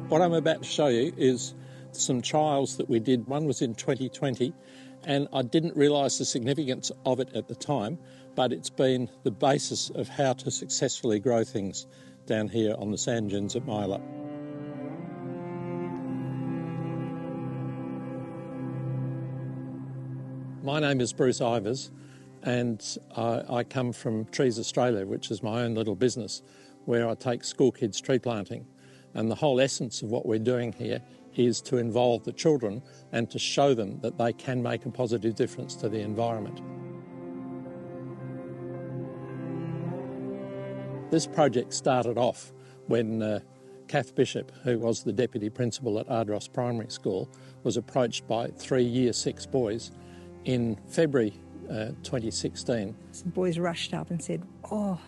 What I'm about to show you is some trials that we did. One was in 2020, and I didn't realise the significance of it at the time, but it's been the basis of how to successfully grow things down here on the sand dunes at Myalup. My name is Bruce Ivers, and I come from Trees Australia, which is my own little business where I take school kids tree planting. And the whole essence of what we're doing here is to involve the children and to show them that they can make a positive difference to the environment. This project started off when Cath Bishop, who was the Deputy Principal at Ardross Primary School, was approached by 3 Year 6 boys in February 2016. Some boys rushed up and said, "Oh,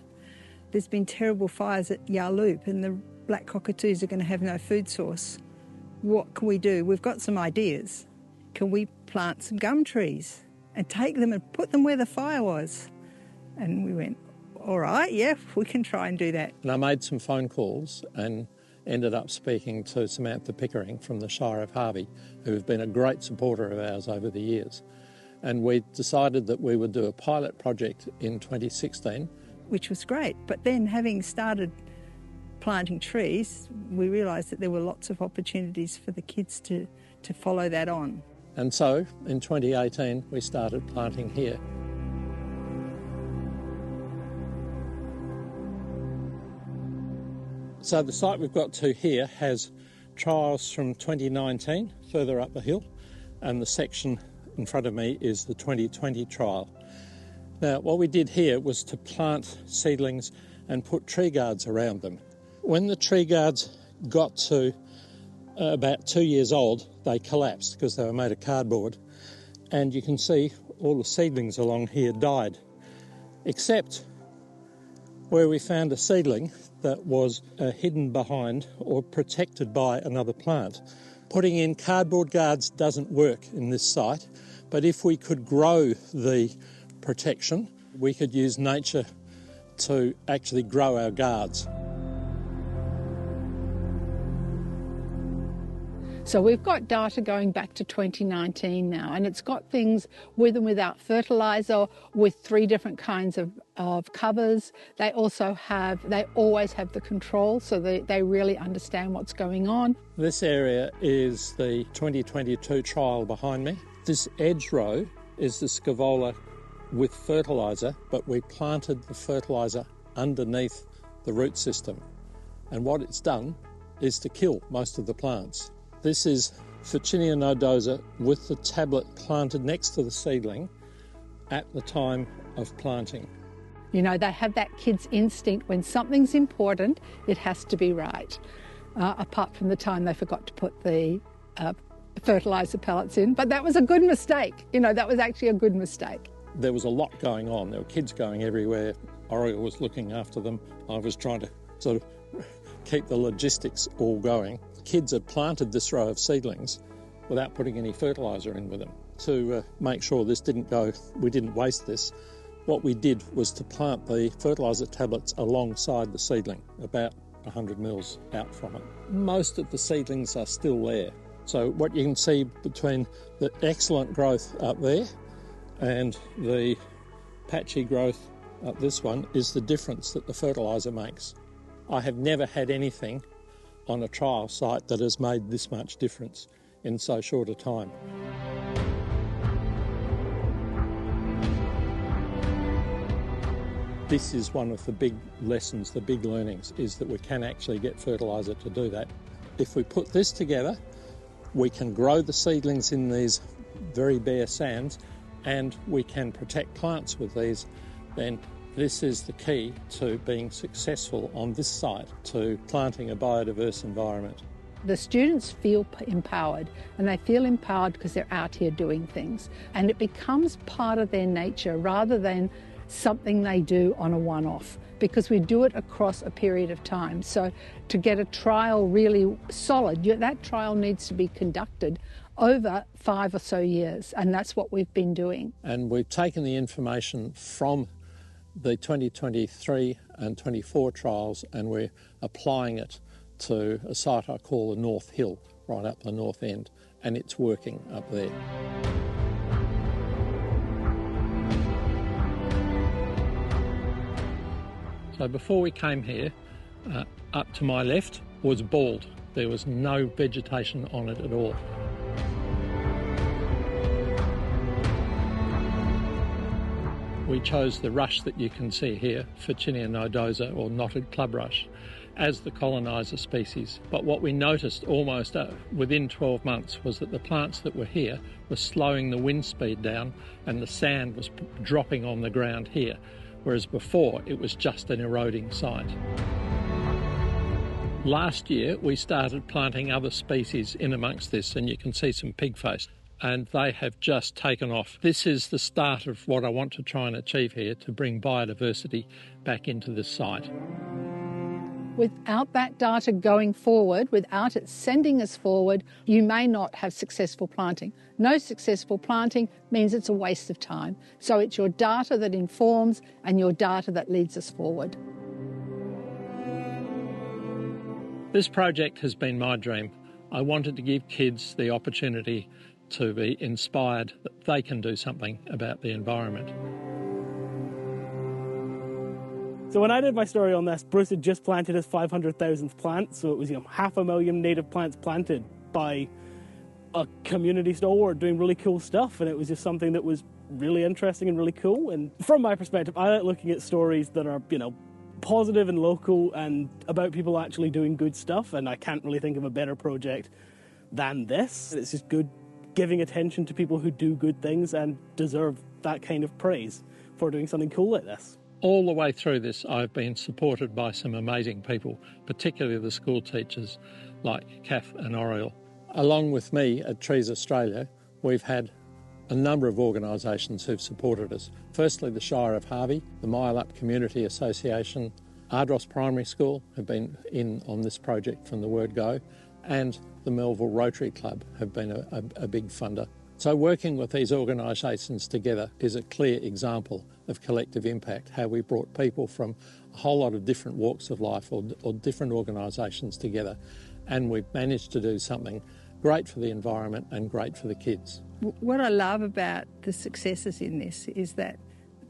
there's been terrible fires at Myalup and the black cockatoos are going to have no food source. What can we do? We've got some ideas. Can we plant some gum trees and take them and put them where the fire was?" And we went, "All right, yeah, we can try and do that." And I made some phone calls and ended up speaking to Samantha Pickering from the Shire of Harvey, who have been a great supporter of ours over the years. And we decided that we would do a pilot project in 2016. Which was great. But then having started planting trees, we realised that there were lots of opportunities for the kids to follow that on. And so in 2018 we started planting here. So the site we've got to here has trials from 2019 further up the hill, and the section in front of me is the 2020 trial. Now, what we did here was to plant seedlings and put tree guards around them. When the tree guards got to about 2 years old, they collapsed because they were made of cardboard, and you can see all the seedlings along here died, except where we found a seedling that was hidden behind or protected by another plant. Putting in cardboard guards doesn't work in this site, but if we could grow the protection, we could use nature to actually grow our guards. So we've got data going back to 2019 now, and it's got things with and without fertiliser, with 3 different kinds of covers. They always have the control, so they really understand what's going on. This area is the 2022 trial behind me. This edge row is the scavola with fertiliser, but we planted the fertiliser underneath the root system. And what it's done is to kill most of the plants. This is Ficcinia nodosa with the tablet planted next to the seedling at the time of planting. You know, they have that kid's instinct. When something's important, it has to be right. Apart from the time they forgot to put the fertiliser pellets in. But that was a good mistake. You know, that was actually a good mistake. There was a lot going on. There were kids going everywhere. Auriol was looking after them. I was trying to sort of keep the logistics all going. Kids had planted this row of seedlings without putting any fertiliser in with them. To make sure this we didn't waste this, what we did was to plant the fertiliser tablets alongside the seedling, about 100 mils out from it. Most of the seedlings are still there. So what you can see between the excellent growth up there and the patchy growth up this one is the difference that the fertiliser makes. I have never had anything on a trial site that has made this much difference in so short a time. This is one of the big lessons, the big learnings, is that we can actually get fertiliser to do that. If we put this together, we can grow the seedlings in these very bare sands, and we can protect plants with these. Then this is the key to being successful on this site, to planting a biodiverse environment. The students feel empowered, and they feel empowered because they're out here doing things, and it becomes part of their nature rather than something they do on a one-off, because we do it across a period of time. So to get a trial really solid, that trial needs to be conducted over 5 or so years, and that's what we've been doing. And we've taken the information from the 2023 and 24 trials, and we're applying it to a site I call the North Hill, right up the north end, and it's working up there. So before we came here, up to my left was bald. There was no vegetation on it at all. We chose the rush that you can see here, Ficcinia nodosa, or knotted club rush, as the coloniser species. But what we noticed almost within 12 months was that the plants that were here were slowing the wind speed down and the sand was dropping on the ground here, whereas before it was just an eroding site. Last year we started planting other species in amongst this, and you can see some pigface, and they have just taken off. This is the start of what I want to try and achieve here, to bring biodiversity back into this site. Without that data going forward, without it sending us forward, you may not have successful planting. No successful planting means it's a waste of time. So it's your data that informs and your data that leads us forward. This project has been my dream. I wanted to give kids the opportunity to be inspired that they can do something about the environment. So when I did my story on this, Bruce had just planted his 500,000th plant, so it was 500,000 native plants planted by a community stalwart doing really cool stuff, and it was just something that was really interesting and really cool. And from my perspective, I like looking at stories that are, positive and local and about people actually doing good stuff, and I can't really think of a better project than this. It's just good giving attention to people who do good things and deserve that kind of praise for doing something cool like this. All the way through this, I've been supported by some amazing people, particularly the school teachers like Cath and Auriol. Along with me at Trees Australia, we've had a number of organisations who've supported us. Firstly, the Shire of Harvey, the Myalup Community Association, Ardross Primary School have been in on this project from the word go, and the Melville Rotary Club have been a big funder. So working with these organisations together is a clear example of collective impact, how we brought people from a whole lot of different walks of life or different organisations together, and we've managed to do something great for the environment and great for the kids. What I love about the successes in this is that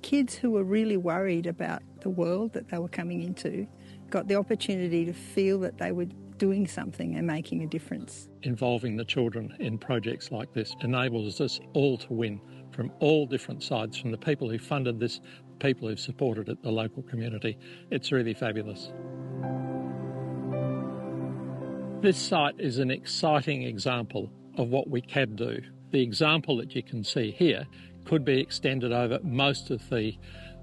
kids who were really worried about the world that they were coming into got the opportunity to feel that they were doing something and making a difference. Involving the children in projects like this enables us all to win, from all different sides, from the people who funded this, people who've supported it, the local community. It's really fabulous. This site is an exciting example of what we can do. The example that you can see here could be extended over most of the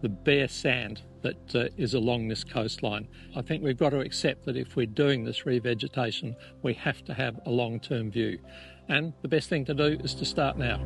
bare sand that is along this coastline. I think we've got to accept that if we're doing this revegetation, we have to have a long-term view. And the best thing to do is to start now.